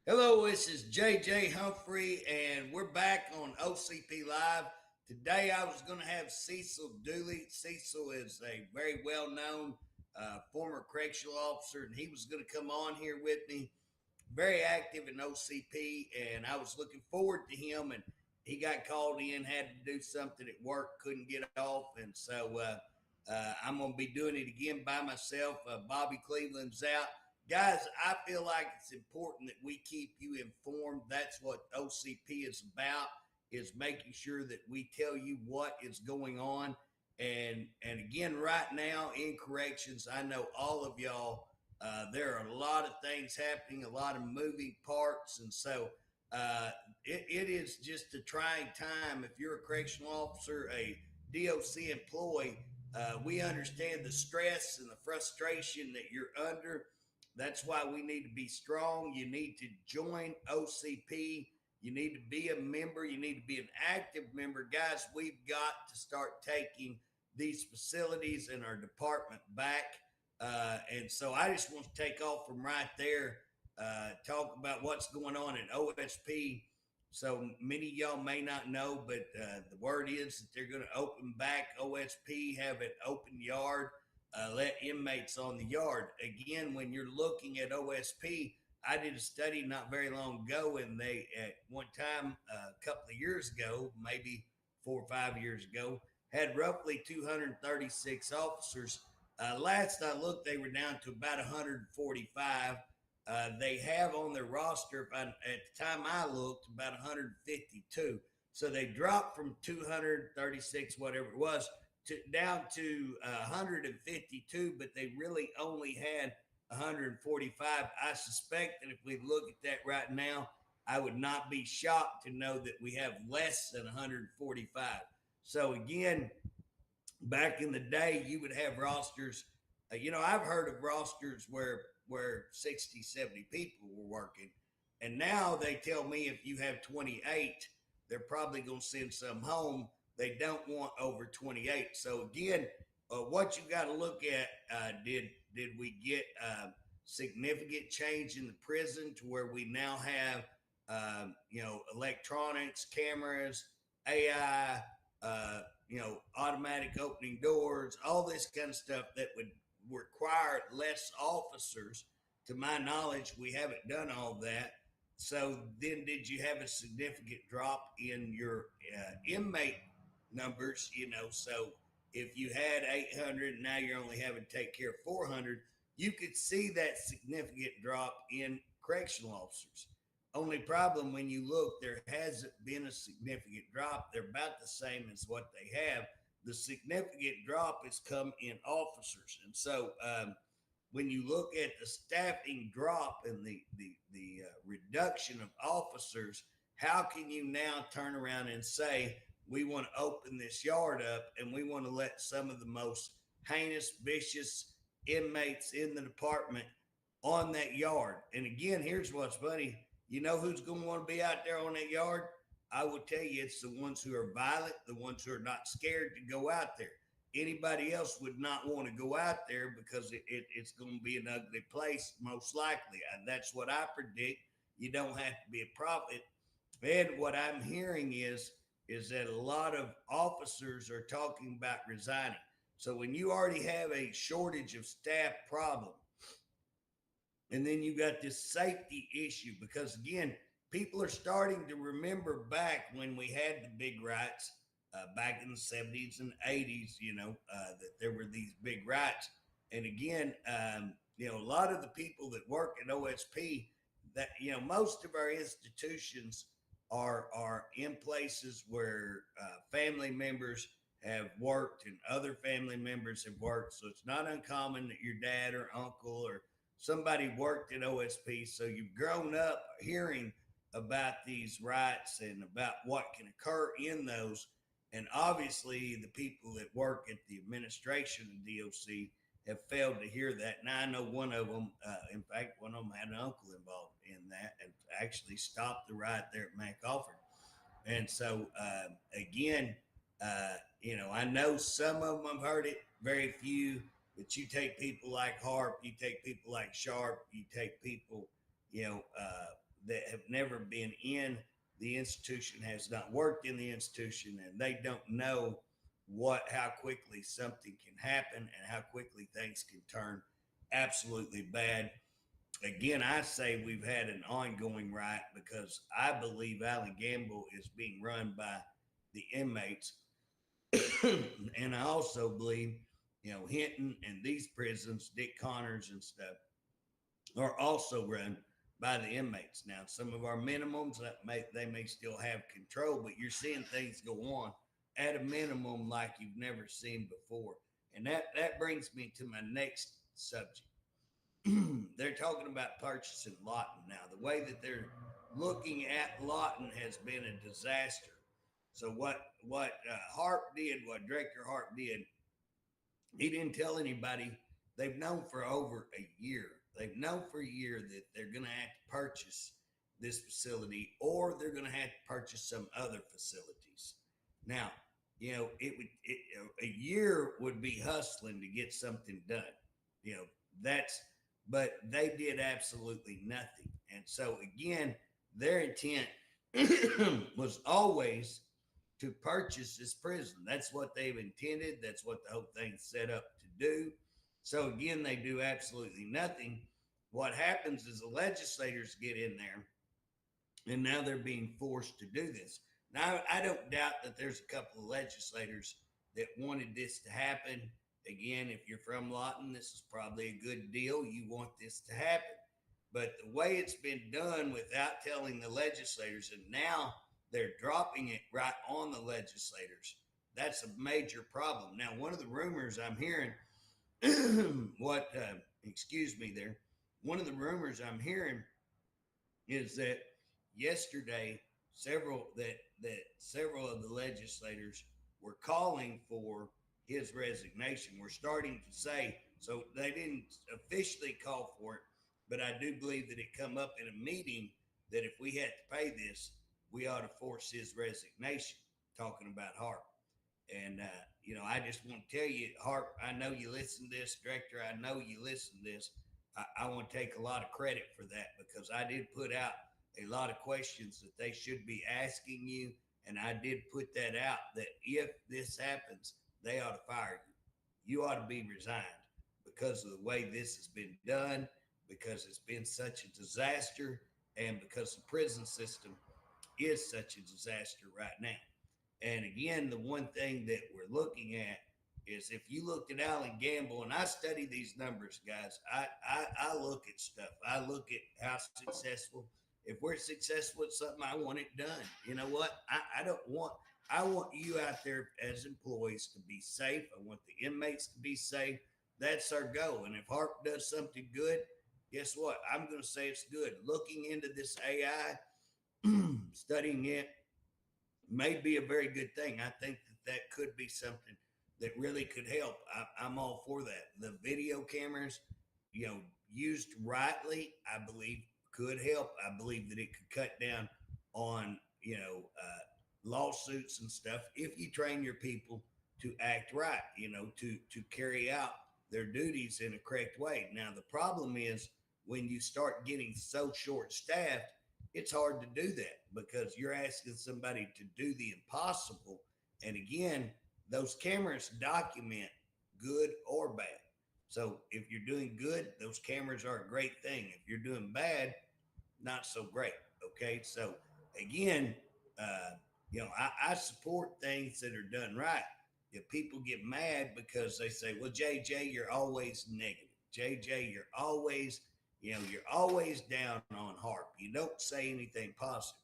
Hello, this is JJ Humphrey, and we're back on OCP Live. Today, I was going to have Cecil Dooley. Cecil is a very well known former correctional officer, and he was going to come on here with me. Very active in OCP, and I was looking forward to him. And he got called in, had to do something at work, couldn't get off, and so I'm going to be doing it again by myself. Bobby Cleveland's out. Guys, I feel like it's important that we keep you informed. That's what OCP is about, is making sure that we tell you what is going on. And again, right now in corrections, I know all of y'all, there are a lot of things happening, a lot of moving parts. And so it is just a trying time. If you're a correctional officer, a DOC employee, we understand the stress and the frustration that you're under. That's why we need to be strong. You need to join OCP. You need to be a member. You need to be an active member. Guys, we've got to start taking these facilities in our department back. And so I just want to take off from right there, talk about what's going on in OSP. So many of y'all may not know, but the word is that they're going to open back OSP, have an open yard. Let inmates on the yard. Again, when you're looking at OSP, I did a study not very long ago, and they, at one time, a couple of years ago, maybe 4 or 5 years ago, had roughly 236 officers. Last I looked, they were down to about 145. They have on their roster, at the time I looked, about 152. So they dropped from 236, whatever it was, down to 152, but they really only had 145. I suspect that if we look at that right now, I would not be shocked to know that we have less than 145. So again, back in the day, you would have rosters. I've heard of rosters where 60, 70 people were working, and now they tell me if you have 28, they're probably going to send some home. They don't want over 28. So again, what you got to look at, did we get significant change in the prison to where we now have electronics, cameras, AI, automatic opening doors, all this kind of stuff that would require less officers. To my knowledge, we haven't done all that. So then, did you have a significant drop in your inmate numbers? So if you had 800 and now you're only having to take care of 400, you could see that significant drop in correctional officers. Only problem, when you look, there hasn't been a significant drop. They're about the same as what they have. The significant drop has come in officers. And so when you look at the staffing drop and the reduction of officers, how can you now turn around and say, we want to open this yard up and we want to let some of the most heinous, vicious inmates in the department on that yard? And again, here's what's funny. You know who's going to want to be out there on that yard? I will tell you, it's the ones who are violent, the ones who are not scared to go out there. Anybody else would not want to go out there because it's going to be an ugly place, most likely. And that's what I predict. You don't have to be a prophet. And what I'm hearing is that a lot of officers are talking about resigning. So when you already have a shortage of staff problem, and then you got this safety issue, because again, people are starting to remember back when we had the big riots back in the 70s and 80s, that there were these big riots. And again, a lot of the people that work at OSP, that, most of our institutions are in places where family members have worked and other family members have worked. So it's not uncommon that your dad or uncle or somebody worked at OSP. So you've grown up hearing about these rights and about what can occur in those. And obviously, the people that work at the administration of DOC have failed to hear that. Now, I know one of them, in fact, one of them had an uncle involved in that and actually stopped the riot there at MacArthur. And so, again, I know some of them have heard it, very few. But you take people like Harpe, you take people like Sharp, you take people, that have never been in the institution, has not worked in the institution, and they don't know how quickly something can happen and how quickly things can turn absolutely bad. Again, I say we've had an ongoing riot because I believe Allen Gamble is being run by the inmates. And I also believe, Hinton and these prisons, Dick Connors and stuff, are also run by the inmates. Now, some of our minimums they may still have control, but you're seeing things go on at a minimum like you've never seen before. And that brings me to my next subject. They're talking about purchasing Lawton now. The way that they're looking at Lawton has been a disaster. So what Harpe did, what Director Harpe did, he didn't tell anybody. They've known for over a year. They've known for a year that they're going to have to purchase this facility, or they're going to have to purchase some other facilities. Now, a year would be hustling to get something done. You know, that's, but they did absolutely nothing. And so again, their intent was always to purchase this prison. That's what they've intended. That's what the whole thing's set up to do. So again, they do absolutely nothing. What happens is the legislators get in there, and now they're being forced to do this. Now, I don't doubt that there's a couple of legislators that wanted this to happen. Again, if you're from Lawton, this is probably a good deal. You want this to happen. But the way it's been done without telling the legislators, and now they're dropping it right on the legislators, that's a major problem. Now, one of the rumors I'm hearing, excuse me there, one of the rumors I'm hearing is that yesterday several of the legislators were calling for his resignation. We're starting to say, so they didn't officially call for it, but I do believe that it come up in a meeting that if we had to pay this, we ought to force his resignation, talking about Harpe. And, I just want to tell you, Harpe, I know you listen to this, Director. I know you listen to this. I want to take a lot of credit for that, because I did put out a lot of questions that they should be asking you. And I did put that out, that if this happens, they ought to fire you. You ought to be resigned because of the way this has been done, because it's been such a disaster, and because the prison system is such a disaster right now. And again, the one thing that we're looking at is, if you looked at Allen Gamble, and I study these numbers, guys, I look at stuff. I look at how successful. If we're successful at something, I want it done. You know what? I want you out there as employees to be safe. I want the inmates to be safe. That's our goal. And if Harpe does something good, guess what? I'm going to say it's good. Looking into this AI, studying it, may be a very good thing. I think that could be something that really could help. I'm all for that. The video cameras, used rightly, I believe could help. I believe that it could cut down on, lawsuits and stuff if you train your people to act right, to carry out their duties in a correct way. Now, the problem is when you start getting so short staffed, it's hard to do that, because you're asking somebody to do the impossible. And again, those cameras document good or bad. So if you're doing good, those cameras are a great thing. If you're doing bad, not so great. Okay. So again, I support things that are done right. If people get mad because they say, well, JJ, you're always negative. JJ, you're always down on Harpe. You don't say anything positive.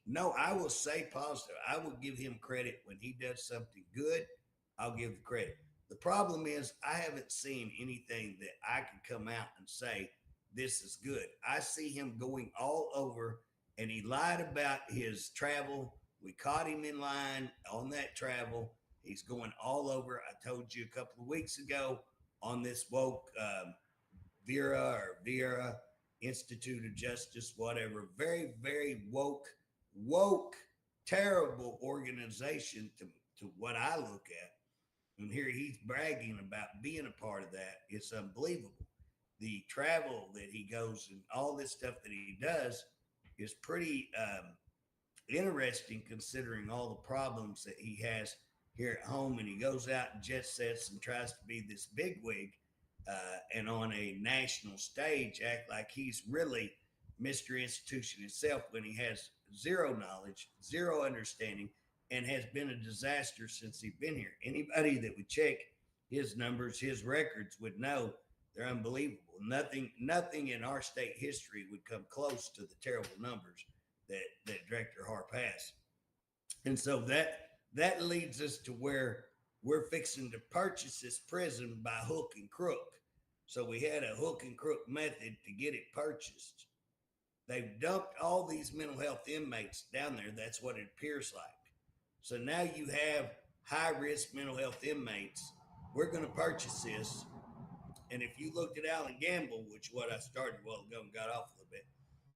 No, I will say positive. I will give him credit when he does something good. I'll give the credit. The problem is, I haven't seen anything that I can come out and say, this is good. I see him going all over, and he lied about his travel. We caught him in line on that travel. He's going all over. I told you a couple of weeks ago on this woke Vera Institute of Justice, whatever. Very, very woke, terrible organization to what I look at. And here he's bragging about being a part of that. It's unbelievable. The travel that he goes and all this stuff that he does, is pretty interesting considering all the problems that he has here at home. And he goes out and jet sets and tries to be this bigwig and on a national stage act like he's really Mr. Institution himself when he has zero knowledge, zero understanding, and has been a disaster since he's been here. Anybody that would check his numbers, his records would know they're unbelievable. Nothing in our state history would come close to the terrible numbers that Director Harpe has. And so that leads us to where we're fixing to purchase this prison by hook and crook. So we had a hook and crook method to get it purchased. They've dumped all these mental health inmates down there. That's what it appears like. So now you have high risk mental health inmates. We're going to purchase this. And if you looked at Allen Gamble, which is what I started a while ago and got off a little bit,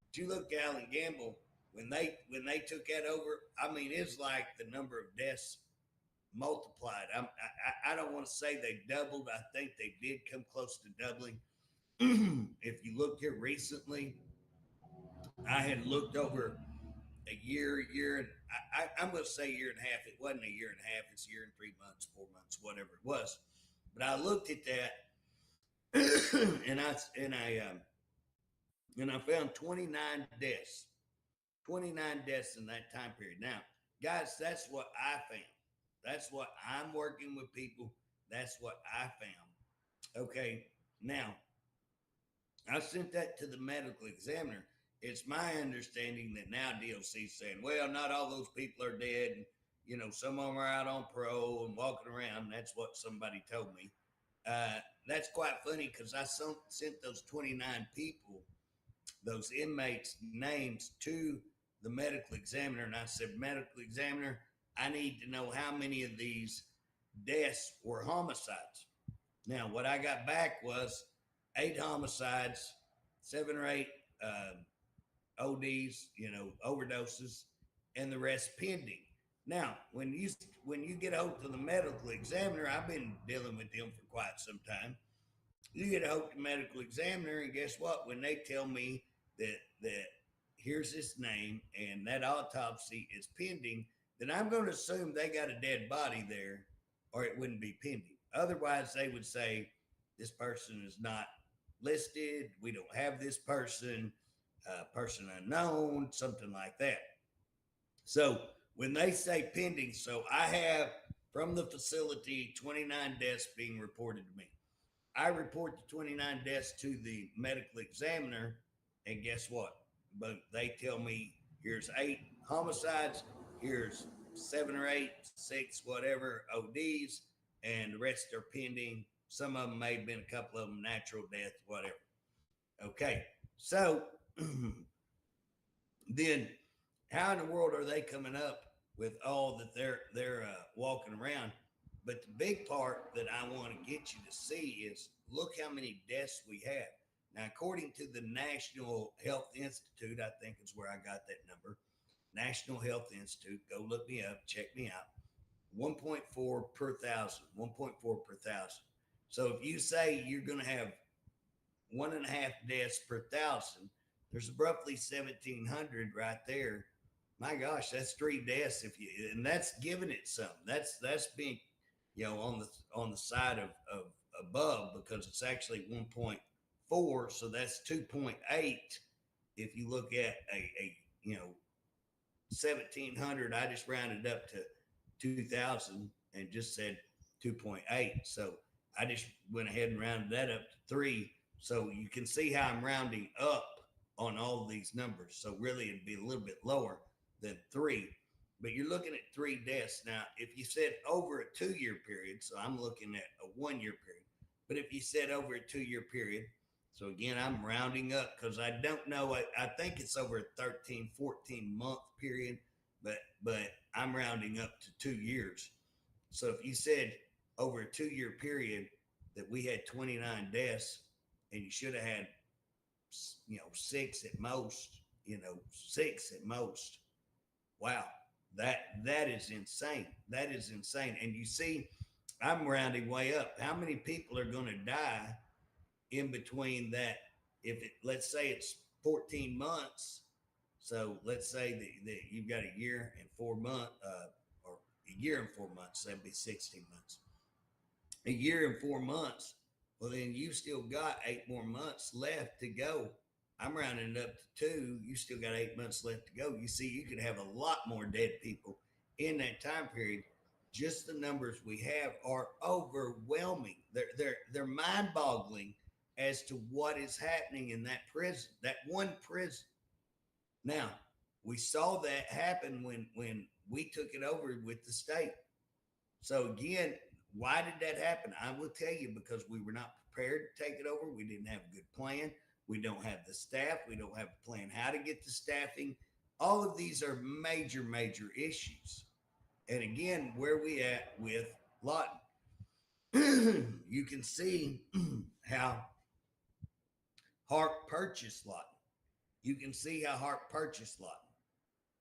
but you look at Allen Gamble when they took that over. I mean, it's like the number of deaths multiplied. I don't want to say they doubled. I think they did come close to doubling. If you look here recently, I had looked over a year, and I'm going to say year and a half. It wasn't a year and a half. It's a year and 3 months, 4 months, whatever it was. But I looked at that, and I found 29 deaths, 29 deaths in that time period. Now, guys, that's what I found. That's what I'm working with people. That's what I found. Okay, now I sent that to the medical examiner. It's my understanding that now DOC is saying, well, not all those people are dead. And, some of them are out on parole and walking around. That's what somebody told me. That's quite funny because I sent those 29 people, those inmates' names to the medical examiner. And I said, medical examiner, I need to know how many of these deaths were homicides. Now, what I got back was 8 homicides, 7 or 8 ODs, overdoses, and the rest pending. Now, when you get out to the medical examiner, I've been dealing with them for quite some time. You get out to the medical examiner, and guess what? When they tell me that here's his name and that autopsy is pending, then I'm going to assume they got a dead body there, or it wouldn't be pending. Otherwise, they would say this person is not listed. We don't have this person, person unknown, something like that. So when they say pending, so I have from the facility 29 deaths being reported to me. I report the 29 deaths to the medical examiner, and guess what? But they tell me here's 8 homicides, here's 7 or 8, 6, whatever, ODs, and the rest are pending. Some of them may have been a couple of them natural death, whatever. Okay, so then how in the world are they coming up with all that they're walking around? But the big part that I want to get you to see is look how many deaths we have. Now, according to the National Health Institute, I think is where I got that number. National Health Institute, go look me up, check me out. 1.4 per thousand, 1.4 per thousand. So if you say you're going to have 1.5 deaths per thousand, there's roughly 1,700 right there. My gosh, that's 3 deaths and that's giving it some. That's being, on the side of above, because it's actually 1.4, so that's 2.8. If you look at a 1,700, I just rounded up to 2,000 and just said 2.8. So I just went ahead and rounded that up to 3. So you can see how I'm rounding up on all of these numbers. So really it'd be a little bit lower than 3, but you're looking at 3 deaths. Now, if you said over a 2-year period, so I'm looking at a 1-year period, but if you said over a 2-year period, so again, I'm rounding up because I don't know. I think it's over a 13, 14 month period, but I'm rounding up to 2 years. So if you said over a 2-year period that we had 29 deaths and you should have had, 6 at most, 6 at most. Wow. That is insane. That is insane. And you see, I'm rounding way up. How many people are going to die in between that? If let's say it's 14 months, So let's say that you've got a year and 4 months, or a year and 4 months, that'd be 16 months. A year and 4 months, well, then you've still got 8 more months left to go. I'm rounding it up to two. You still got 8 months left to go. You see, you could have a lot more dead people in that time period. Just the numbers we have are overwhelming. They're mind-boggling as to what is happening in that prison, that one prison. Now, we saw that happen when we took it over with the state. So again, why did that happen? I will tell you, because we were not prepared to take it over. We didn't have a good plan. We don't have the staff. We don't have a plan how to get the staffing. All of these are major, major issues. And again, where we at with Lawton, you can see how Harpe purchased Lawton. You can see how Harpe purchased Lawton.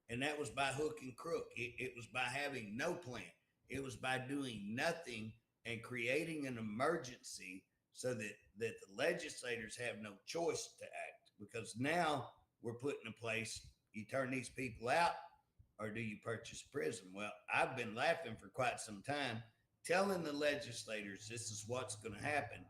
And that was by hook and crook. It was by having no plan. It was by doing nothing and creating an emergency so that the legislators have no choice to act, because now we're put in a place, you turn these people out or do you purchase prison? Well, I've been laughing for quite some time, telling the legislators this is what's going to happen.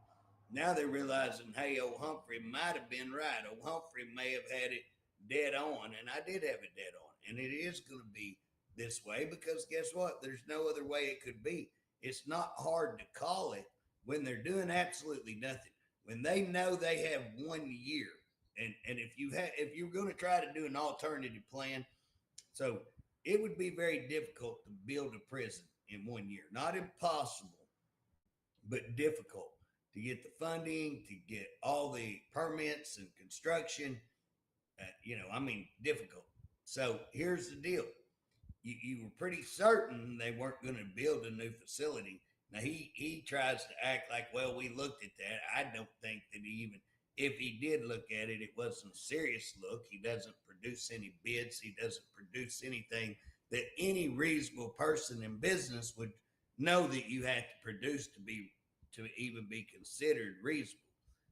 Now they're realizing, hey, old Humphrey might have been right. Old Humphrey may have had it dead on, and I did have it dead on. And it is going to be this way, because guess what? There's no other way it could be. It's not hard to call it when they're doing absolutely nothing. When they know they have 1 year, and if you're going to try to do an alternative plan, so it would be very difficult to build a prison in 1 year. Not impossible, but difficult to get the funding, to get all the permits and construction. I mean, difficult. So here's the deal. You were pretty certain they weren't going to build a new facility. Now he tries to act like, well, we looked at that. I don't think that if he did look at it, it wasn't a serious look. He doesn't produce any bids. He doesn't produce anything that any reasonable person in business would know that you have to produce to even be considered reasonable.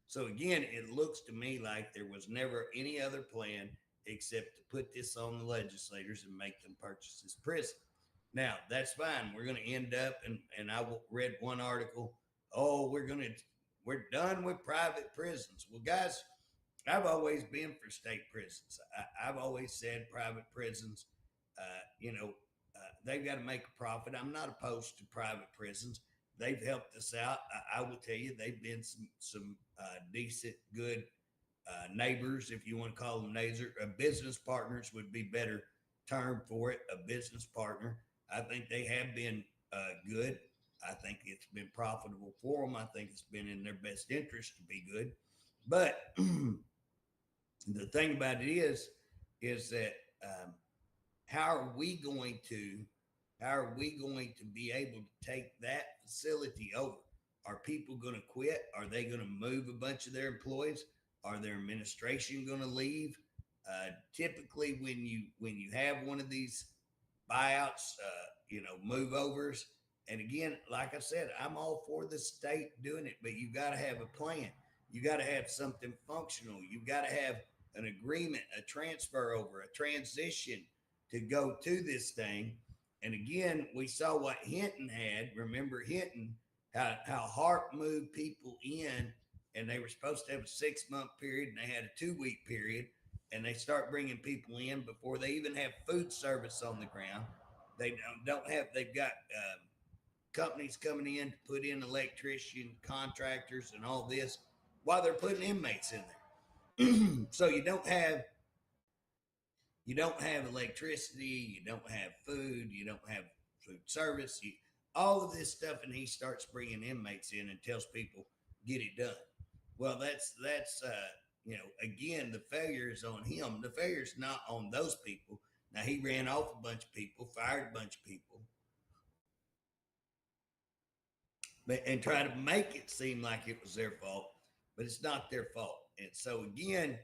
So again, it looks to me like there was never any other plan except to put this on the legislators and make them purchase this prison. Now, that's fine. We're going to end up, and I read one article, oh, we're done with private prisons. Well, guys, I've always been for state prisons. I've always said private prisons, they've got to make a profit. I'm not opposed to private prisons. They've helped us out. I will tell you, they've been some decent, good neighbors, if you want to call them neighbors. Business partners would be better term for it. A business partner. I think they have been good. I think it's been profitable for them. I think it's been in their best interest to be good. But the thing about it is that how are we going to be able to take that facility over? Are people going to quit? Are they going to move a bunch of their employees? Are their administration going to leave? Typically, when you have one of these buyouts, move overs, and again, like I said, I'm all for the state doing it, but you got to have a plan. You got to have something functional. You got to have an agreement, a transfer over, a transition to go to this thing. And again, we saw what Hinton had. Remember Hinton, how Harpe moved people in, and they were supposed to have a 6-month period, and they had a 2-week period, and they start bringing people in before they even have food service on the ground. They don't have. They've got companies coming in to put in electrician contractors and all this while they're putting inmates in there. So you don't have electricity, you don't have food, you don't have food service, all of this stuff, and he starts bringing inmates in and tells people get it done. Well, that's again, the failure is on him. The failure is not on those people. Now he ran off a bunch of people, fired a bunch of people, and try to make it seem like it was their fault, but it's not their fault. And so again,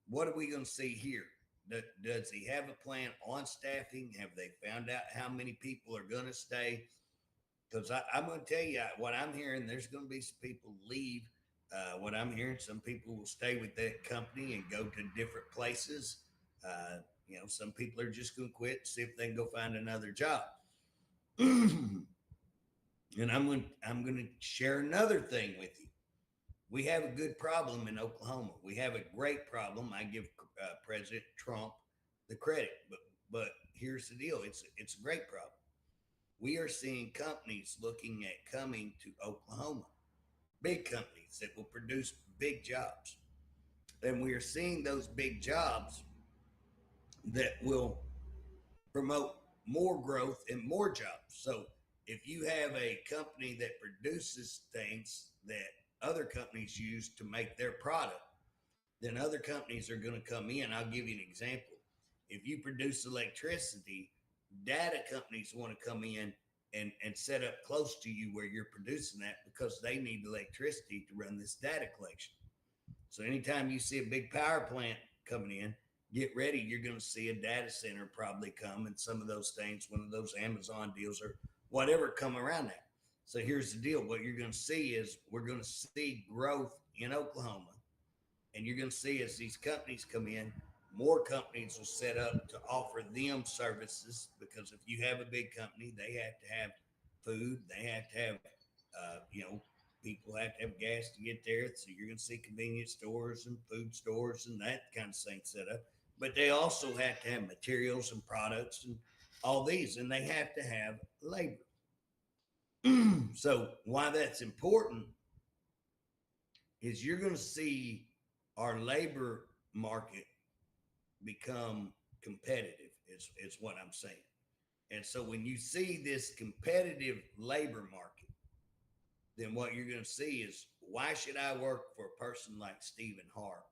what are we going to see here? Does he have a plan on staffing? Have they found out how many people are going to stay? Because I'm going to tell you what I'm hearing. There's going to be some people leave. What I'm hearing, some people will stay with that company and go to different places. Some people are just going to quit and see if they can go find another job. And I'm going to share another thing with you. We have a good problem in Oklahoma. We have a great problem. I give President Trump the credit, but here's the deal. It's a great problem. We are seeing companies looking at coming to Oklahoma, big companies that will produce big jobs. And we are seeing those big jobs that will promote more growth and more jobs. So if you have a company that produces things that other companies use to make their product, then other companies are going to come in. I'll give you an example. If you produce electricity, data companies want to come in and set up close to you where you're producing that because they need electricity to run this data collection. So anytime you see a big power plant coming in, get ready. You're going to see a data center probably come, and some of those things, one of those Amazon deals or whatever, come around that. So here's the deal. What you're going to see is we're going to see growth in Oklahoma, and you're going to see as these companies come in, more companies will set up to offer them services, because if you have a big company, they have to have food, they have to have, people have to have gas to get there. So you're going to see convenience stores and food stores and that kind of thing set up. But they also have to have materials and products and all these, and they have to have labor. So why that's important is you're going to see our labor market become competitive is what I'm saying. And so when you see this competitive labor market, then what you're going to see is, why should I work for a person like Stephen Harpe,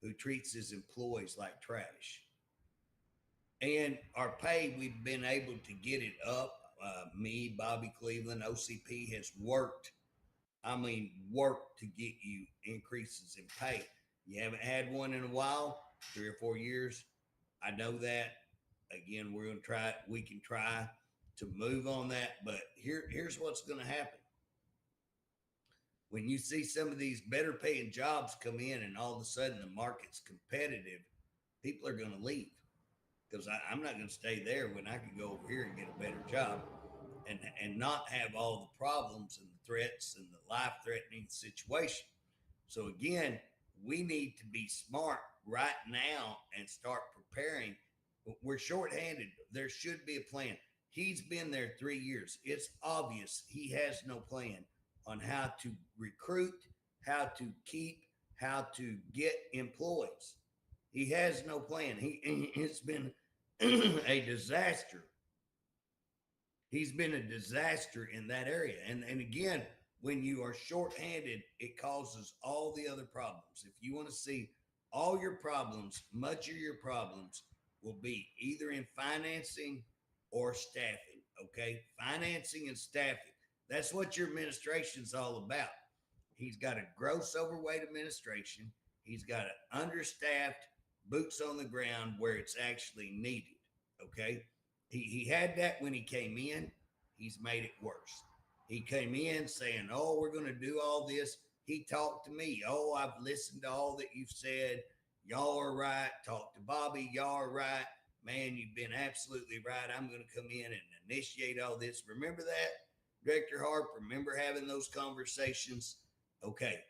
who treats his employees like trash? And our pay, we've been able to get it up. Me, Bobby Cleveland, OCP has worked. Worked to get you increases in pay. You haven't had one in a while, 3 or 4 years. I know that. Again, we're going to try. We can try to move on that. But here's what's going to happen. When you see some of these better paying jobs come in and all of a sudden the market's competitive, people are going to leave, because I'm not going to stay there when I can go over here and get a better job and not have all the problems and the threats and the life threatening situation. So again, we need to be smart right now and start preparing. We're shorthanded. There should be a plan. He's been there 3 years. It's obvious he has no plan on how to recruit, how to keep, how to get employees. He has no plan. It's been a disaster. He's been a disaster in that area. And again, when you are shorthanded, it causes all the other problems. If you want to see all your problems, much of your problems will be either in financing or staffing. Okay. Financing and staffing. That's what your administration's all about. He's got a gross overweight administration. He's got an understaffed, boots on the ground where it's actually needed. Okay. He had that when he came in. He's made it worse. He came in saying, "Oh, we're going to do all this." He talked to me. "Oh, I've listened to all that you've said. Y'all are right." Talk to Bobby. "Y'all are right. Man, you've been absolutely right. I'm going to come in and initiate all this." Remember that, Director Harpe? Remember having those conversations? Okay.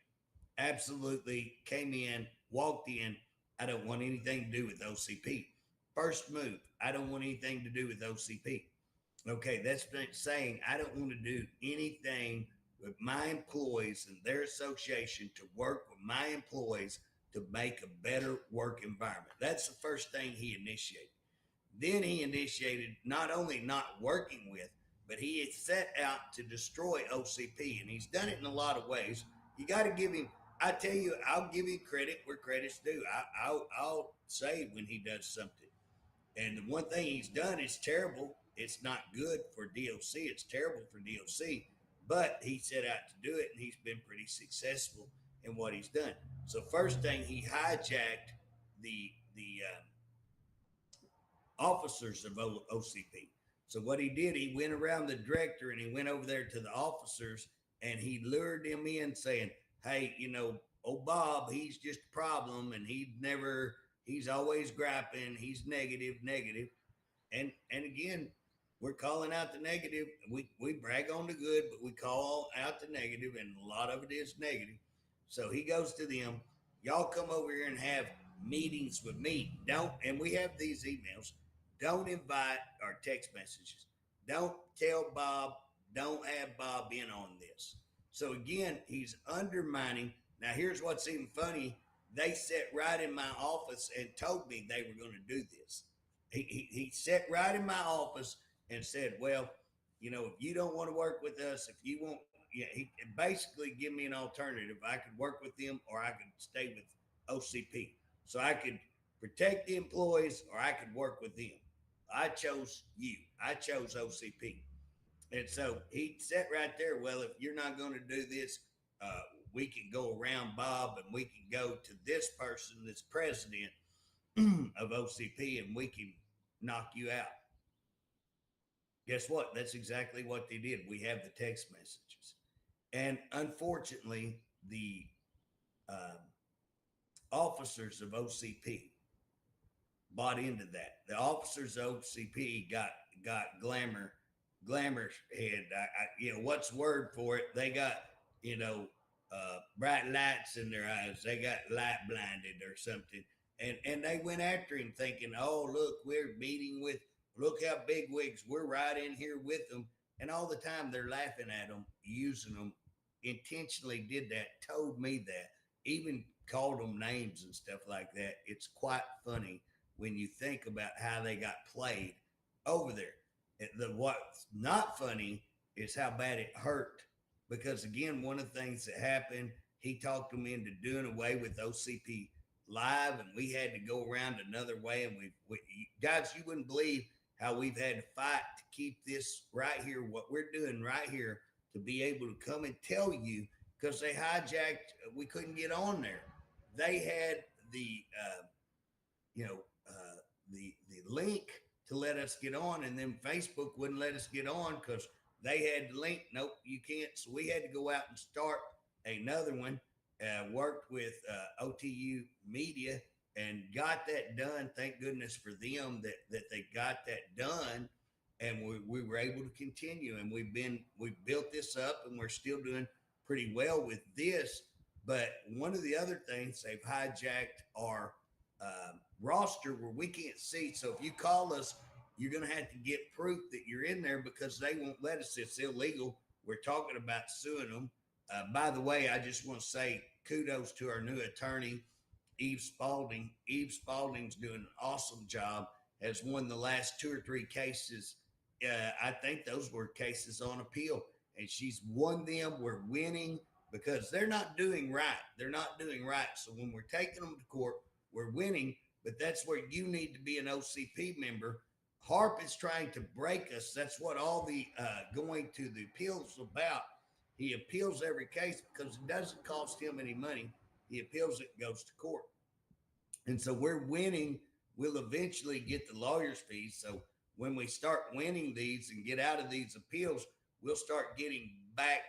Absolutely. Came in, walked in. "I don't want anything to do with OCP." First move, "I don't want anything to do with OCP." Okay, that's saying I don't want to do anything with my employees and their association, to work with my employees to make a better work environment. That's the first thing he initiated. Then he initiated not only not working with, but he had set out to destroy OCP, and he's done it in a lot of ways. You got to give him. I tell you, I'll give him credit where credit's due. I'll say when he does something. And the one thing he's done is terrible. It's not good for DOC. It's terrible for DOC. But he set out to do it, and he's been pretty successful in what he's done. So first thing, he hijacked the officers of OCP. So what he did, he went around the director and he went over there to the officers, and he lured them in saying, "Hey, old Bob, he's just a problem, and he'd never He's always griping. He's negative, negative. And again, we're calling out the negative. We brag on the good, but we call out the negative, and a lot of it is negative. So he goes to them. Y'all come over here and have meetings with me. Don't, and we have these emails. Don't invite our text messages. Don't tell Bob. Don't have Bob in on this. So again, he's undermining. Now here's what's even funny. They sat right in my office and told me they were going to do this. He sat right in my office and said, "Well, if you don't want to work with us, if you want, yeah." He basically give me an alternative. I could work with them, or I could stay with OCP. So I could protect the employees, or I could work with them. I chose you. I chose OCP, and so he sat right there. Well, if you're not going to do this, uh, we can go around Bob, and we can go to this person that's president of OCP, and we can knock you out. Guess what? That's exactly what they did. We have the text messages. And unfortunately, the um, officers of OCP bought into that. The officers of OCP got glamour head. What's the word for it? They got bright lights in their eyes. They got light blinded or something, and they went after him, thinking, "Oh, look, we're meeting with. Look how big wigs. We're right in here with them." And all the time they're laughing at them, using them. Intentionally did that. Told me that. Even called them names and stuff like that. It's quite funny when you think about how they got played over there. What's not funny is how bad it hurt. Because again, one of the things that happened, he talked them into doing away with OCP Live, and we had to go around another way. And guys, you wouldn't believe how we've had to fight to keep this right here, what we're doing right here, to be able to come and tell you, because they hijacked. We couldn't get on there. They had the you know, the link to let us get on, and then Facebook wouldn't let us get on because they had the link. Nope, you can't. So we had to go out and start another one. Worked with OTU Media and got that done. Thank goodness for them that they got that done, and we were able to continue. And we've built this up, and we're still doing pretty well with this. But one of the other things, they've hijacked our roster where we can't see. So if you call us, you're going to have to get proof that you're in there, because they won't let us. It's illegal. We're talking about suing them. By the way, I just want to say kudos to our new attorney, Eve Spalding. Eve Spalding's doing an awesome job. Has won the last two or three cases. I think those were cases on appeal, and she's won them. We're winning because they're not doing right. They're not doing right. So when we're taking them to court, we're winning. But that's where you need to be an OCP member. Harpe is trying to break us. That's what all the going to the appeals about. He appeals every case because it doesn't cost him any money. He appeals it, goes to court. And so we're winning. We'll eventually get the lawyer's fees. So when we start winning these and get out of these appeals, we'll start getting back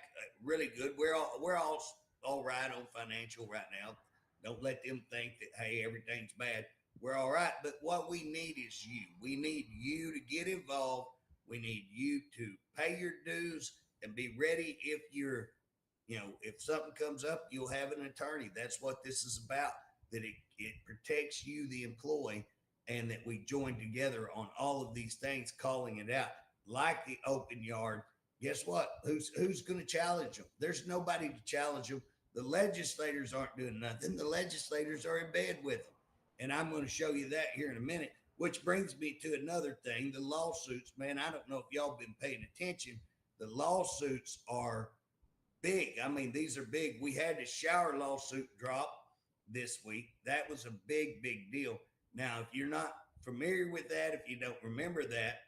really good. We're all right on financial right now. Don't let them think that, hey, everything's bad. We're all right. But what we need is you. We need you to get involved. We need you to pay your dues and be ready. If something comes up, you'll have an attorney. That's what this is about, that it protects you, the employee, and that we join together on all of these things, calling it out, like the open yard. Guess what? Who's going to challenge them? There's nobody to challenge them. The legislators aren't doing nothing. The legislators are in bed with them. And I'm going to show you that here in a minute, which brings me to another thing, the lawsuits. Man, I don't know if y'all been paying attention. The lawsuits are big. I mean, these are big. We had the shower lawsuit drop this week. That was a big, big deal. Now, if you're not familiar with that, if you don't remember that,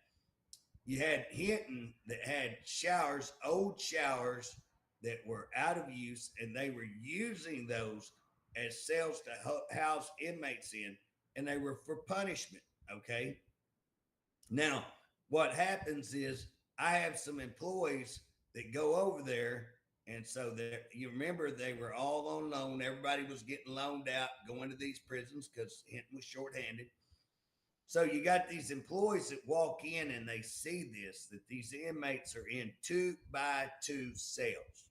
you had Hinton that had showers, old showers that were out of use, and they were using those as cells to house inmates in, and they were for punishment. Okay. Now, what happens is I have some employees that go over there And so there, you remember they were all on loan. Everybody was getting loaned out, going to these prisons because Hinton was shorthanded. So you got these employees that walk in and they see this, that these inmates are in 2x2 cells.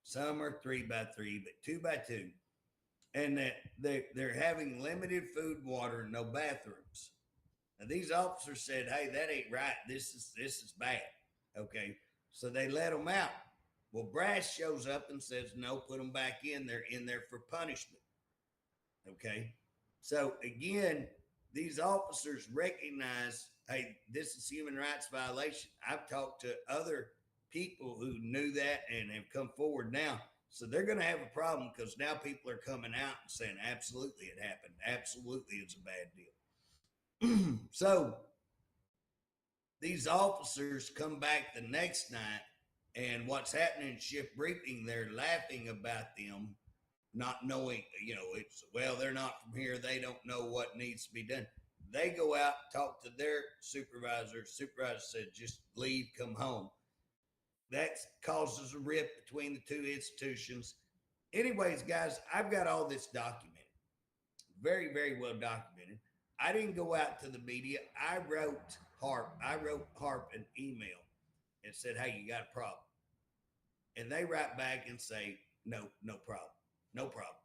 Some are 3x3, but 2x2. And that they're having limited food, water, and no bathrooms. Now these officers said, "Hey, that ain't right. This is bad." Okay, so they let them out. Well, Brass shows up and says, "No, put them back in. They're in there for punishment." Okay, so again, these officers recognize, "Hey, this is human rights violation." I've talked to other people who knew that and have come forward now. So they're going to have a problem because now people are coming out and saying, "Absolutely, it happened. Absolutely, it's a bad deal." So these officers come back the next night, and what's happening in shift briefing, they're laughing about them not knowing, it's, well, they're not from here. They don't know what needs to be done. They go out, talk to their supervisor. Supervisor said, "Just leave, come home." That causes a rift between the two institutions. Anyways, guys, I've got all this documented, very, very well documented. I didn't go out to the media. I wrote Harpe an email and said, "Hey, you got a problem?" And they write back and say, "No, no problem. No problem."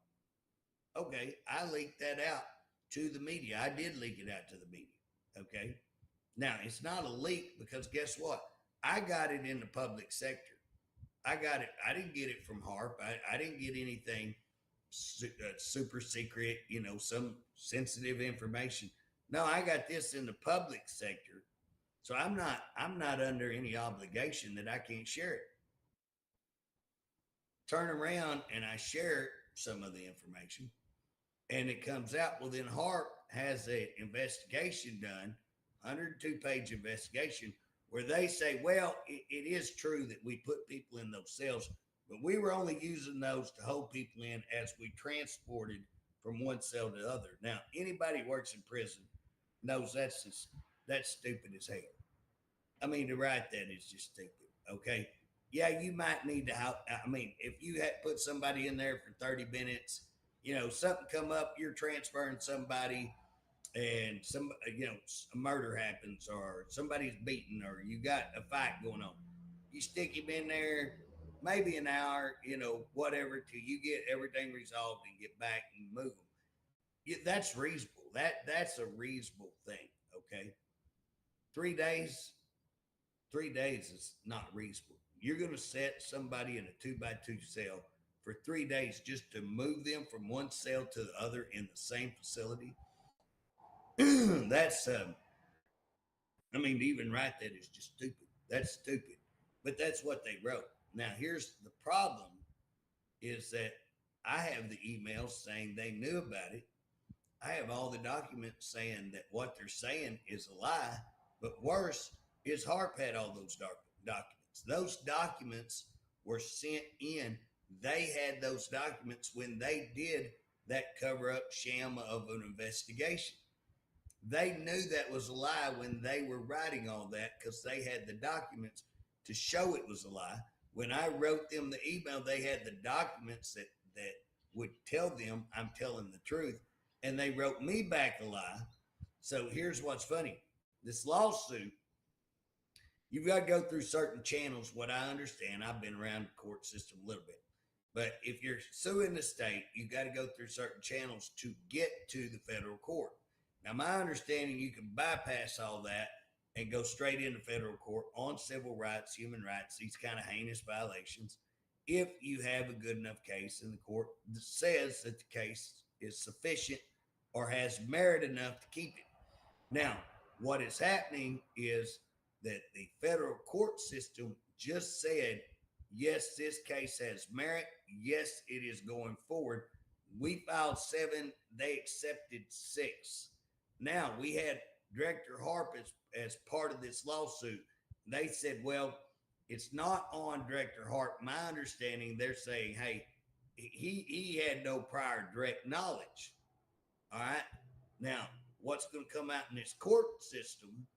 Okay, I leaked that out to the media. I did leak it out to the media. Okay. Now, it's not a leak because guess what? I got it in the public sector. I got it. I didn't get it from Harpe. I didn't get anything super secret, some sensitive information. No, I got this in the public sector. So I'm not under any obligation that I can't share it. Turn around and I share some of the information and it comes out. Well, then Harpe has an investigation done, 102-page investigation, where they say, "Well, it is true that we put people in those cells, but we were only using those to hold people in as we transported from one cell to the other." Now, anybody who works in prison knows that's stupid as hell. I mean, to write that is just stupid. Okay. Yeah, you might need to help. I mean, if you had put somebody in there for 30 minutes, something come up, you're transferring somebody and a murder happens or somebody's beaten or you got a fight going on. You stick him in there, maybe an hour, whatever, till you get everything resolved and get back and move them. Yeah, that's reasonable. That's a reasonable thing. Okay. 3 days, 3 days is not reasonable. You're going to set somebody in a 2x2 cell for 3 days just to move them from one cell to the other in the same facility. That's, I mean, to even write that is just stupid. That's stupid. But that's what they wrote. Now, here's the problem is that I have the emails saying they knew about it. I have all the documents saying that what they're saying is a lie. But worse is Harpe had all those documents. Those documents were sent in. They had those documents when they did that cover up sham of an investigation. They knew that was a lie when they were writing all that because they had the documents to show it was a lie. When I wrote them the email, they had the documents that would tell them I'm telling the truth. And they wrote me back a lie. So here's what's funny. This lawsuit, you've got to go through certain channels. What I understand, I've been around the court system a little bit. But if you're suing the state, you got to go through certain channels to get to the federal court. Now, my understanding, you can bypass all that and go straight into federal court on civil rights, human rights, these kind of heinous violations, if you have a good enough case in the court that says that the case is sufficient or has merit enough to keep it. Now, what is happening is that the federal court system just said, yes, this case has merit. Yes, it is going forward. We filed 7, they accepted 6. Now, we had Director Harpe as part of this lawsuit. They said, well, it's not on Director Harpe. My understanding, they're saying, hey, he had no prior direct knowledge. All right. Now, what's going to come out in this court system?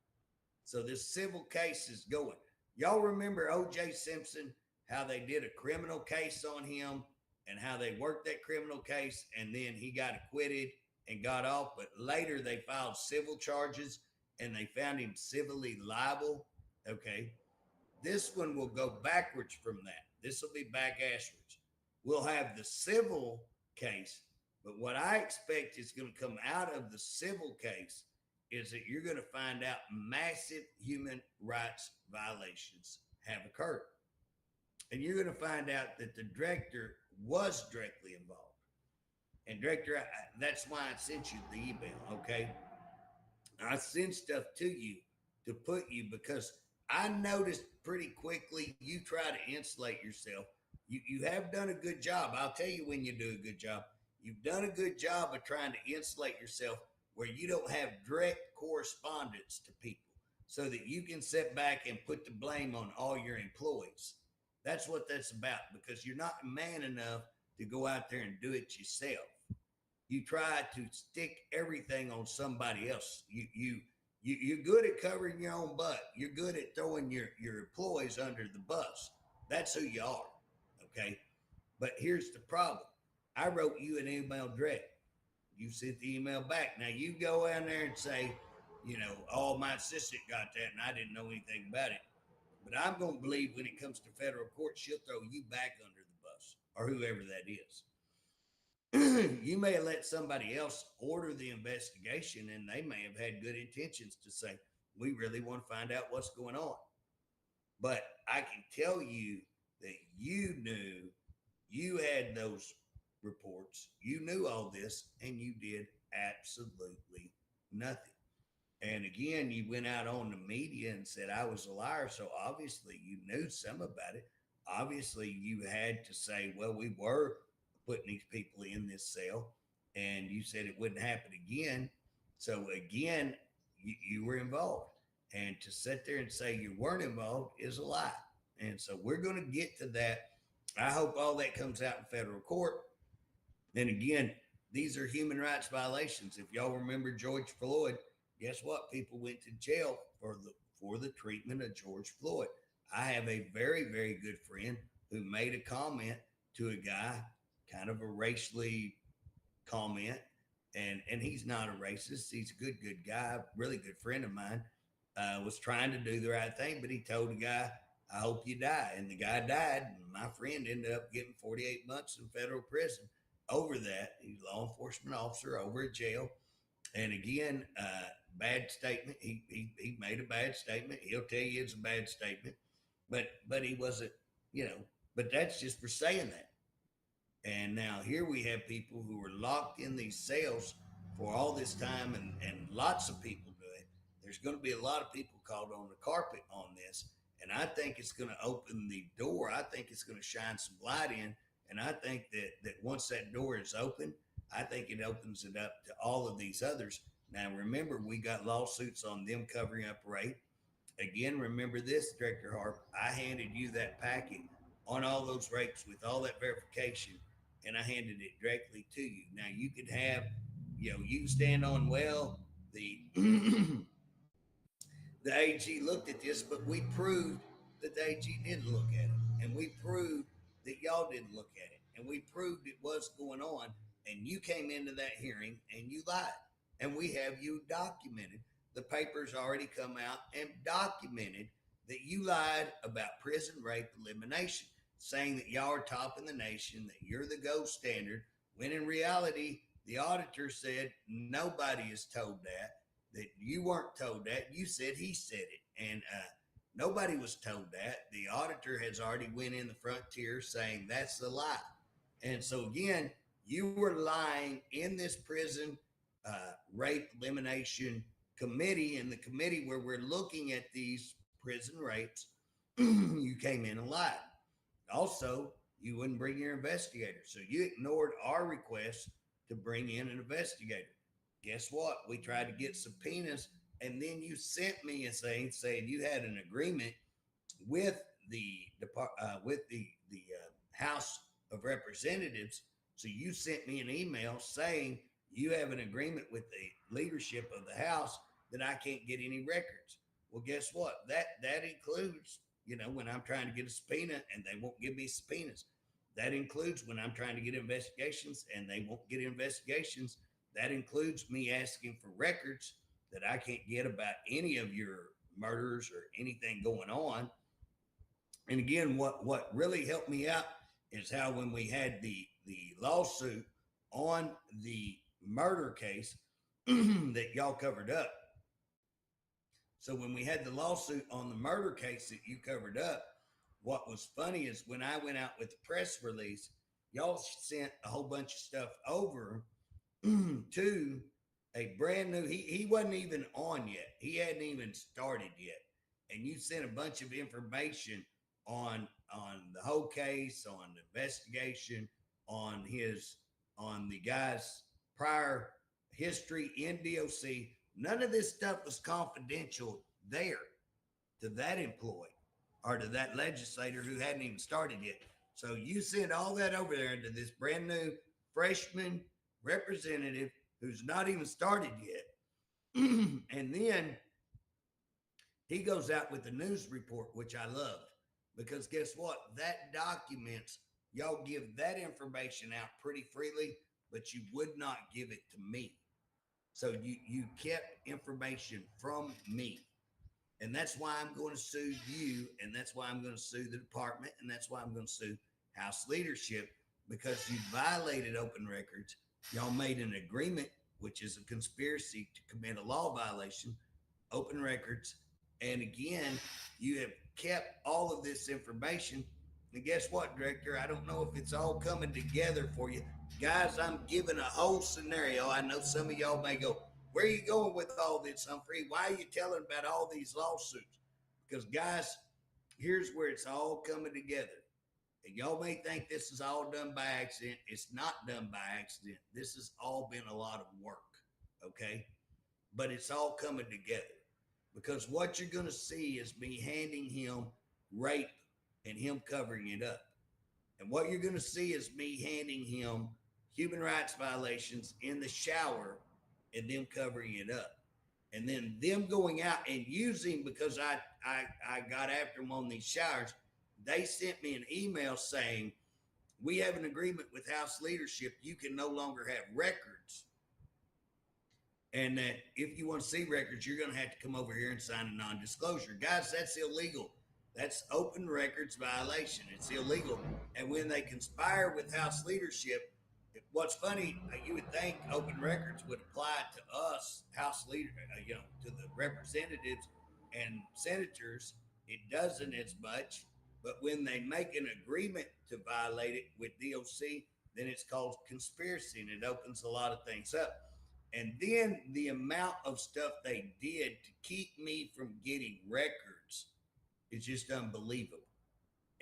So this civil case is going. Y'all remember O.J. Simpson how they did a criminal case on him and how they worked that criminal case, and then he got acquitted and got off. But later they filed civil charges and they found him civilly liable. Okay. This one will go backwards from that. This will be back ashwards. We'll have the civil case, but what I expect is going to come out of the civil case is that you're going to find out massive human rights violations have occurred. And you're going to find out that the director was directly involved. And director, that's why I sent you the email, okay? I send stuff to you to put you because I noticed pretty quickly you try to insulate yourself. You have done a good job. I'll tell you when you do a good job. You've done a good job of trying to insulate yourself where you don't have direct correspondence to people so that you can sit back and put the blame on all your employees. That's what that's about because you're not man enough to go out there and do it yourself. You try to stick everything on somebody else. You're good at covering your own butt. You're good at throwing your employees under the bus. That's who you are. Okay. But here's the problem. I wrote you an email direct. You sent the email back. Now you go in there and say, oh, my assistant got that and I didn't know anything about it. But I'm going to believe when it comes to federal court, she'll throw you back under the bus or whoever that is. You may have let somebody else order the investigation and they may have had good intentions to say, we really want to find out what's going on. But I can tell you that you knew you had those reports, you knew all this, and you did absolutely nothing. And again, you went out on the media and said I was a liar. So obviously you knew some about it. Obviously you had to say, well, we were putting these people in this cell and you said it wouldn't happen again. So again, you were involved. And to sit there and say you weren't involved is a lie. And so we're going to get to that. I hope all that comes out in federal court. And again, these are human rights violations. If y'all remember George Floyd, guess what? People went to jail for the treatment of George Floyd. I have a very, very good friend who made a comment to a guy, kind of a racially comment, and he's not a racist. He's a good guy, really good friend of mine. Was trying to do the right thing, but he told the guy, I hope you die. And the guy died. And my friend ended up getting 48 months in federal prison over that. He's a law enforcement officer over at jail. And again, bad statement. He made a bad statement. He'll tell you it's a bad statement, but he wasn't, but that's just for saying that. And now here we have people who are locked in these cells for all this time, and lots of people do it. There's going to be a lot of people called on the carpet on this. And I think it's going to open the door. I think it's going to shine some light in. And I think that once that door is open, I think it opens it up to all of these others. Now, remember, we got lawsuits on them covering up rape. Again, remember this, Director Harpe. I handed you that packet on all those rapes with all that verification, and I handed it directly to you. Now, you could have, you stand on, well, the the AG looked at this, but we proved that the AG didn't look at it. And we proved that y'all didn't look at it. And we proved it was going on. And you came into that hearing and you lied. And we have you documented. The paper's already come out and documented that you lied about prison rape elimination, saying that y'all are top in the nation, that you're the gold standard, when in reality, the auditor said nobody is told that you weren't told that. You said he said it. And nobody was told that. The auditor has already went in the frontier saying that's the lie. And so again, you were lying in this prison rape elimination committee, in the committee where we're looking at these prison rapes. You came in and lied. Also, you wouldn't bring your investigator. So you ignored our request to bring in an investigator. Guess what? We tried to get subpoenas, and then you sent me a thing saying you had an agreement with the House of Representatives. So you sent me an email saying you have an agreement with the leadership of the House that I can't get any records. Well, guess what? That includes, when I'm trying to get a subpoena and they won't give me subpoenas. That includes when I'm trying to get investigations and they won't get investigations. That includes me asking for records that I can't get about any of your murders or anything going on. And again, what really helped me out is how when we had the lawsuit on the murder case that y'all covered up. So when we had the lawsuit on the murder case that you covered up, what was funny is when I went out with the press release, y'all sent a whole bunch of stuff over to a brand new, he wasn't even on yet. He hadn't even started yet. And you sent a bunch of information on the whole case, on the investigation, on the guy's prior history in DOC. None of this stuff was confidential there to that employee or to that legislator who hadn't even started yet. So you sent all that over there into this brand new freshman representative who's not even started yet. And then he goes out with the news report, which I loved, because guess what? That documents, y'all give that information out pretty freely, but you would not give it to me. So you kept information from me. And that's why I'm going to sue you. And that's why I'm going to sue the department. And that's why I'm going to sue House leadership, because you violated open records. Y'all made an agreement, which is a conspiracy to commit a law violation, open records. And again, you have kept all of this information. And guess what, Director? I don't know if it's all coming together for you. Guys, I'm giving a whole scenario. I know some of y'all may go, where are you going with all this, Humphrey? Why are you telling about all these lawsuits? Because, guys, here's where it's all coming together. And y'all may think this is all done by accident. It's not done by accident. This has all been a lot of work, okay? But it's all coming together. Because what you're going to see is me handing him rape and him covering it up. And what you're going to see is me handing him human rights violations in the shower and them covering it up. And then them going out and using, because I got after them on these showers, they sent me an email saying, we have an agreement with House leadership. You can no longer have records. And that if you want to see records, you're going to have to come over here and sign a non-disclosure. Guys, that's illegal. That's open records violation. It's illegal. And when they conspire with House leadership, what's funny, you would think open records would apply to us, House leader, to the representatives and senators. It doesn't as much. But when they make an agreement to violate it with DOC, then it's called conspiracy, and it opens a lot of things up. And then the amount of stuff they did to keep me from getting records is just unbelievable.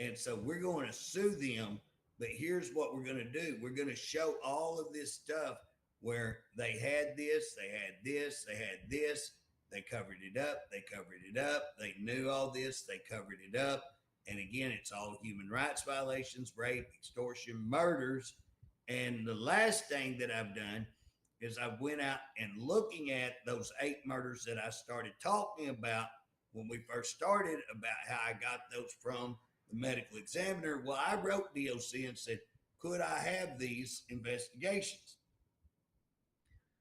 And so we're going to sue them. But here's what we're going to do. We're going to show all of this stuff where they had this, they had this, they had this. They covered it up. They covered it up. They knew all this. They covered it up. And again, it's all human rights violations, rape, extortion, murders. And the last thing that I've done is I went out and looking at those 8 murders that I started talking about when we first started, about how I got those from the medical examiner. Well, I wrote DOC and said, could I have these investigations?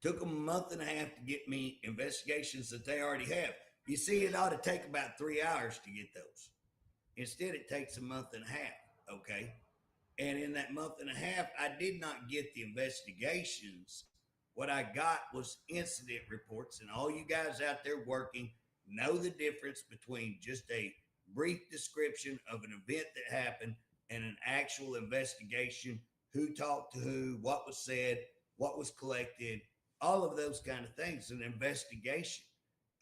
Took them a month and a half to get me investigations that they already have. You see, it ought to take about 3 hours to get those. Instead, it takes a month and a half, okay? And in that month and a half, I did not get the investigations. What I got was incident reports, and all you guys out there working know the difference between just a brief description of an event that happened and an actual investigation, who talked to who, what was said, what was collected, all of those kind of things, an investigation.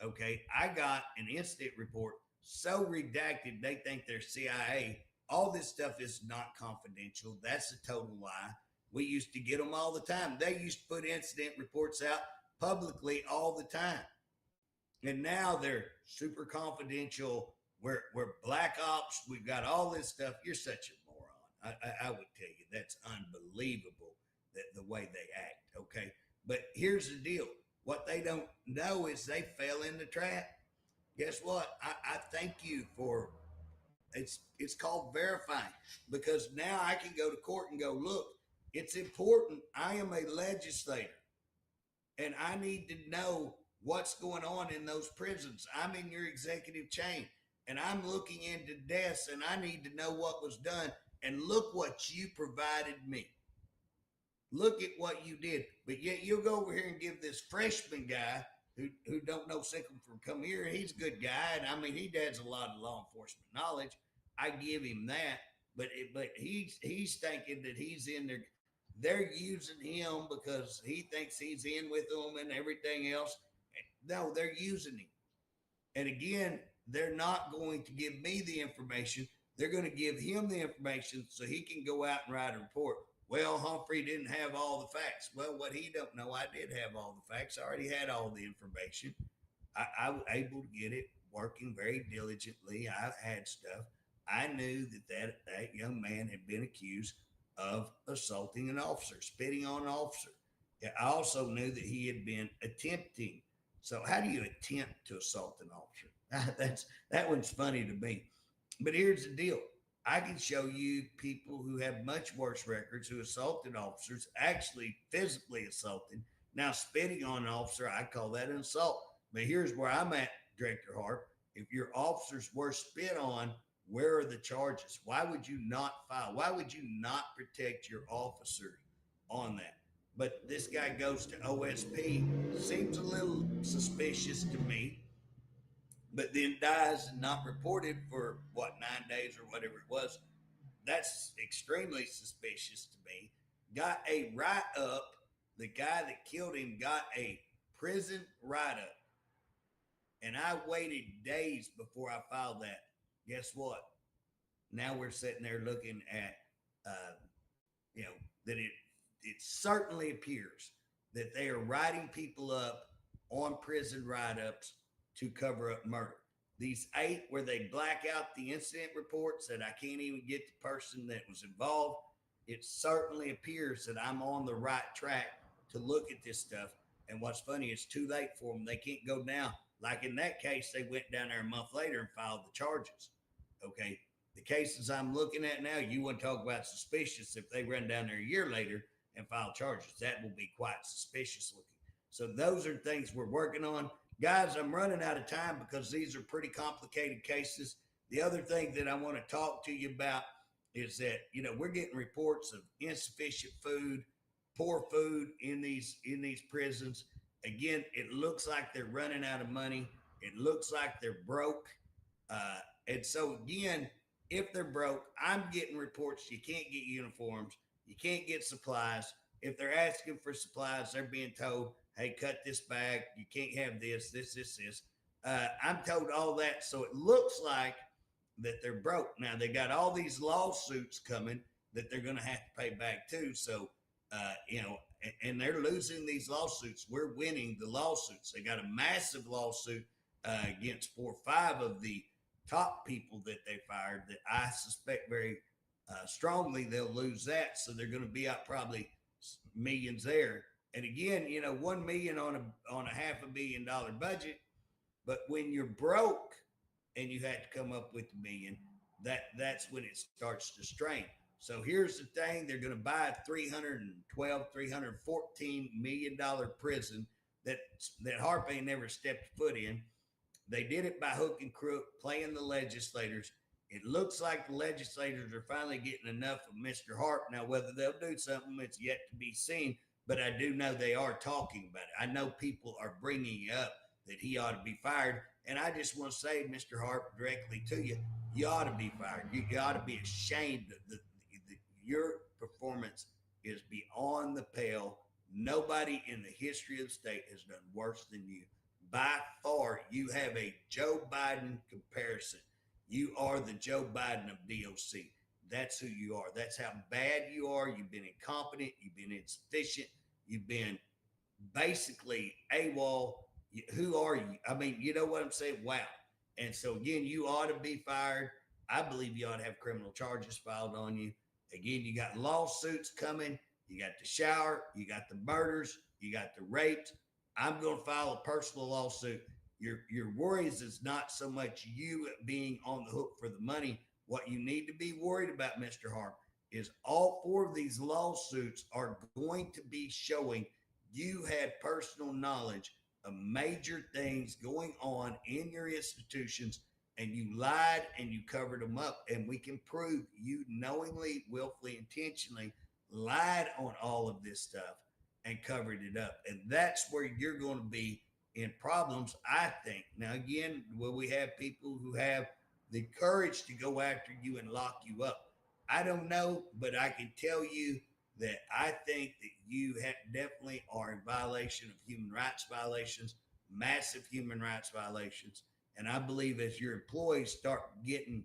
Okay, I got an incident report so redacted, they think they're CIA. All this stuff is not confidential. That's a total lie. We used to get them all the time. They used to put incident reports out publicly all the time. And now they're super confidential. We're black ops. We've got all this stuff. You're such a moron. I would tell you that's unbelievable, that the way they act. Okay. But here's the deal. What they don't know is they fell in the trap. Guess what? I thank you for it's called verifying, because now I can go to court and go, look, it's important. I am a legislator and I need to know what's going on in those prisons. I'm in your executive chain and I'm looking into deaths and I need to know what was done. And look what you provided me. Look at what you did. But yet you'll go over here and give this freshman guy who don't know Sickle from come here. He's a good guy, and I mean he does a lot of law enforcement knowledge. I give him that, but he's thinking that he's in there. They're using him because he thinks he's in with them and everything else. No, they're using him. And again, they're not going to give me the information. They're going to give him the information so he can go out and write a report. Well, Humphrey didn't have all the facts. Well, what he don't know, I did have all the facts. I already had all the information. I was able to get it working very diligently. I had stuff. I knew that young man had been accused of assaulting an officer, spitting on an officer. I also knew that he had been attempting. So, how do you attempt to assault an officer? That one's funny to me. But here's the deal: I can show you people who have much worse records who assaulted officers, actually physically assaulted. Now, spitting on an officer, I call that an assault. But here's where I'm at, Director Harpe. If your officers were spit on, where are the charges? Why would you not file? Why would you not protect your officers on that? But this guy goes to OSP, seems a little suspicious to me, but then dies and not reported for what, 9 days or whatever it was. That's extremely suspicious to me. Got a write up. The guy that killed him got a prison write up. And I waited days before I filed that. Guess what? Now we're sitting there looking at, that it certainly appears that they are writing people up on prison write ups to cover up murder. These 8 where they black out the incident reports that I can't even get the person that was involved, it certainly appears that I'm on the right track to look at this stuff. And what's funny, it's too late for them. They can't go down. Like in that case, they went down there a month later and filed the charges. Okay. The cases I'm looking at now, you want to talk about suspicious if they run down there a year later and file charges. That will be quite suspicious looking. So those are things we're working on. Guys, I'm running out of time because these are pretty complicated cases. The other thing that I want to talk to you about is that, we're getting reports of insufficient food, poor food in these prisons. Again, it looks like they're running out of money. It looks like they're broke. And so again, if they're broke, I'm getting reports you can't get uniforms, you can't get supplies. If they're asking for supplies, they're being told, hey, cut this bag, you can't have this. I'm told all that. So it looks like that they're broke. Now they got all these lawsuits coming that they're going to have to pay back too. So, and they're losing these lawsuits. We're winning the lawsuits. They got a massive lawsuit against 4 or 5 of the top people that they fired that I suspect very strongly they'll lose that. So they're going to be out probably millions there. And again, $1 million on a $500 million budget, but when you're broke and you have to come up with $1 million, that's when it starts to strain. So here's the thing: they're going to buy a $314 million prison that Harpe ain't never stepped foot in. They did it by hook and crook, playing the legislators. It looks like the legislators are finally getting enough of Mr. Harpe. Now, whether they'll do something, it's yet to be seen, but I do know they are talking about it. I know people are bringing up that he ought to be fired, and I just want to say, Mr. Harpe, directly to you, you ought to be fired. You ought to be ashamed. Your performance is beyond the pale. Nobody in the history of the state has done worse than you. By far, you have a Joe Biden comparison. You are the Joe Biden of DOC. That's who you are. That's how bad you are. You've been incompetent. You've been insufficient. You've been basically AWOL. Who are you? I mean, you know what I'm saying? Wow. And so, again, you ought to be fired. I believe you ought to have criminal charges filed on you. Again, you got lawsuits coming. You got the shower. You got the murders. You got the rapes. I'm going to file a personal lawsuit. Your worries is not so much you being on the hook for the money, What you need to be worried about, Mr. Harp, is all four of these lawsuits are going to be showing you had personal knowledge of major things going on in your institutions, and you lied and you covered them up. And we can prove you knowingly, willfully, intentionally lied on all of this stuff and covered it up. And that's where you're going to be in problems, I think. Now, again, will we have people who have the courage to go after you and lock you up? I don't know, but I can tell you that I think that you definitely are in violation of human rights violations, massive human rights violations. And I believe as your employees start getting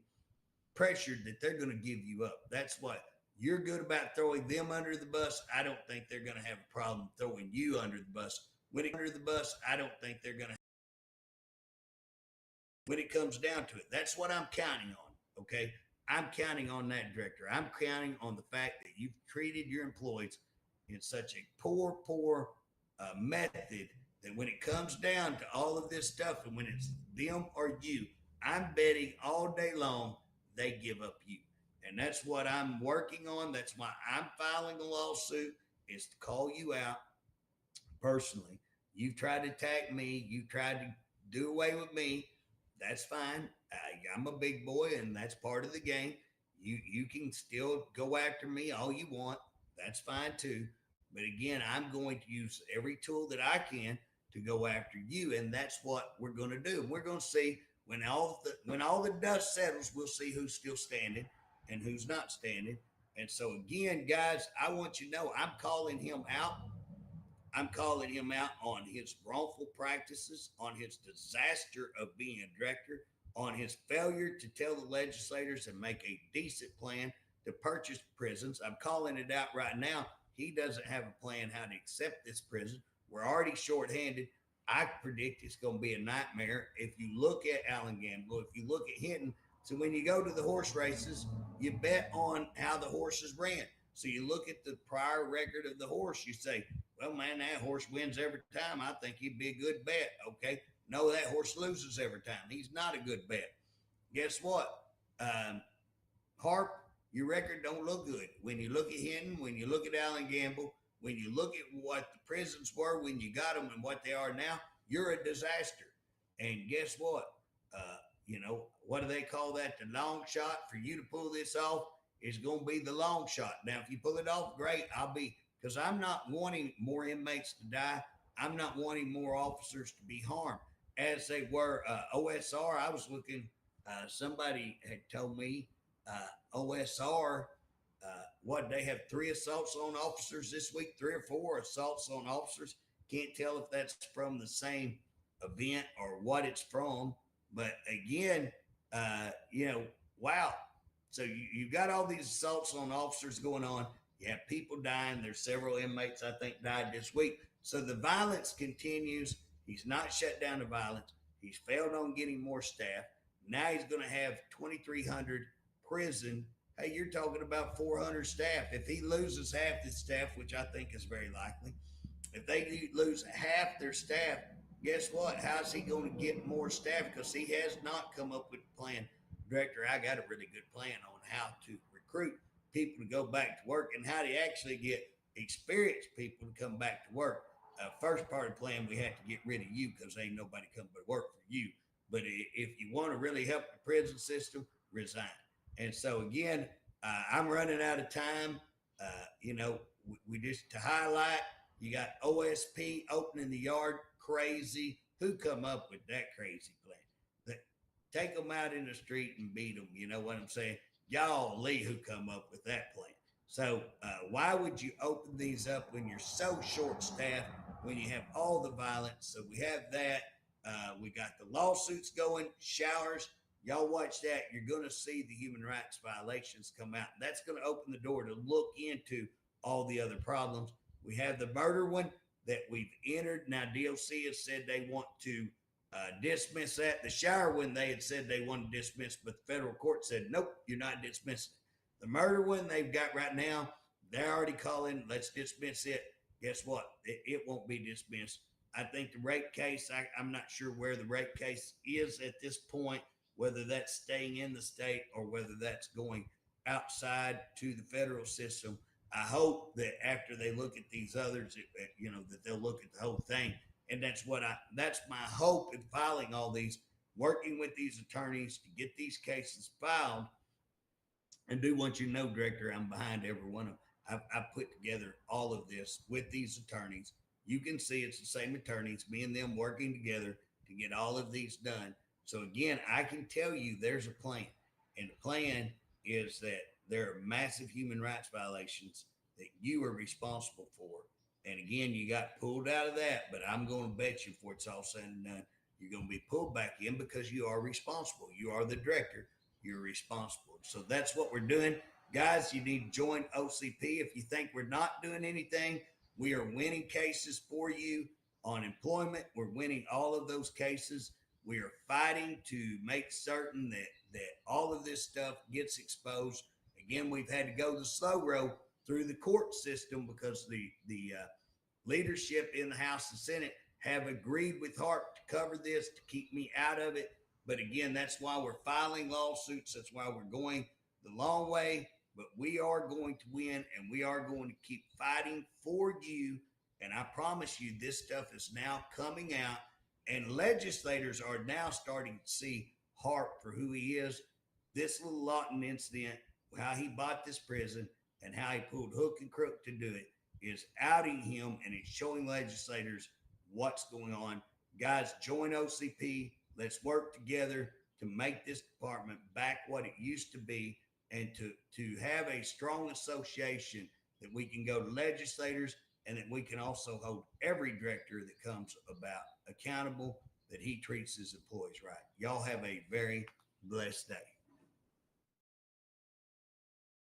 pressured that they're going to give you up. That's what you're good about, throwing them under the bus. I don't think they're going to have a problem throwing you under the bus. I don't think they're going to. When it comes down to it, that's what I'm counting on. Okay. I'm counting on that, director. I'm counting on the fact that you've treated your employees in such a poor method that when it comes down to all of this stuff and when it's them or you, I'm betting all day long they give up you. And that's what I'm working on. That's why I'm filing a lawsuit, is to call you out personally. You've tried to attack me. You've tried to do away with me. That's fine. I'm a big boy, and that's part of the game. You can still go after me all you want. That's fine too. But again, I'm going to use every tool that I can to go after you, and that's what we're going to do. We're going to see when all the dust settles. We'll see who's still standing and who's not standing. And so again, guys, I want you to know I'm calling him out. I'm calling him out on his wrongful practices, on his disaster of being a director, on his failure to tell the legislators and make a decent plan to purchase prisons. I'm calling it out right now. He doesn't have a plan how to accept this prison. We're already shorthanded. I predict it's going to be a nightmare. If you look at Allen Gamble, if you look at Hinton, so when you go to the horse races, you bet on how the horses ran. So you look at the prior record of the horse, you say, well, man, that horse wins every time. I think he'd be a good bet. Okay. No, that horse loses every time. He's not a good bet. Guess what? Um, Harp, your record don't look good. When you look at Hinton, when you look at Allen Gamble, when you look at what the prisons were when you got them and what they are now, you're a disaster. And guess what? What do they call that? The long shot. For you to pull this off is going to be the long shot. Now, if you pull it off, great. Because I'm not wanting more inmates to die. I'm not wanting more officers to be harmed as they were. OSR, I was looking, somebody had told me OSR, they have 3 assaults on officers this week, 3 or 4 assaults on officers. Can't tell if that's from the same event or what it's from. But again, wow. So you got all these assaults on officers going on. You have people dying. There's several inmates, I think, died this week. So the violence continues. He's not shut down the violence. He's failed on getting more staff. Now he's going to have 2,300 prison. Hey, you're talking about 400 staff. If he loses half the staff, which I think is very likely, if they lose half their staff, guess what? How's he going to get more staff? Because he has not come up with a plan. Director, I got a really good plan on how to recruit people to go back to work and how to actually get experienced people to come back to work. First part of the plan, we had to get rid of you because ain't nobody coming to work for you. But if you want to really help the prison system, resign. And so again, I'm running out of time. We just to highlight, you got OSP opening the yard crazy. Who come up with that crazy plan? Take them out in the street and beat them. You know what I'm saying? Y'all Lee who come up with that plan. So why would you open these up when you're so short-staffed, when you have all the violence? So we have that. We got the lawsuits going, showers. Y'all watch that. You're going to see the human rights violations come out. That's going to open the door to look into all the other problems. We have the murder one that we've entered. Now, DLC has said they want to dismiss that. The shower one, they had said they wanted to dismiss, but the federal court said, nope, you're not dismissing it. The murder one they've got right now, they're already calling, let's dismiss it. Guess what? It won't be dismissed. I think the rape case, I'm not sure where the rape case is at this point. whether that's staying in the state or whether that's going outside to the federal system. I hope that after they look at these others, that they'll look at the whole thing. And that's my hope in filing all these, working with these attorneys to get these cases filed. And do want you to know, Director, I'm behind every one of them. I've put together all of this with these attorneys. You can see it's the same attorneys, me and them working together to get all of these done. So again, I can tell you there's a plan. And the plan is that there are massive human rights violations that you are responsible for. And again, you got pulled out of that, but I'm going to bet you before it's all said and done, you're going to be pulled back in because you are responsible. You are the director. You're responsible. So that's what we're doing. Guys, you need to join OCP. If you think we're not doing anything, we are winning cases for you on employment. We're winning all of those cases. We are fighting to make certain that all of this stuff gets exposed. Again, we've had to go the slow road through the court system because the leadership in the House and Senate have agreed with Harpe to cover this, to keep me out of it. But again, that's why we're filing lawsuits. That's why we're going the long way. But we are going to win, and we are going to keep fighting for you. And I promise you, this stuff is now coming out, and legislators are now starting to see Harpe for who he is. This little Lawton incident, how he bought this prison, and how he pulled hook and crook to do it, is outing him, and it's showing legislators what's going on. Guys, join OCP. Let's work together to make this department back what it used to be, and to have a strong association that we can go to legislators, and that we can also hold every director that comes about accountable, that he treats his employees right. Y'all have a very blessed day.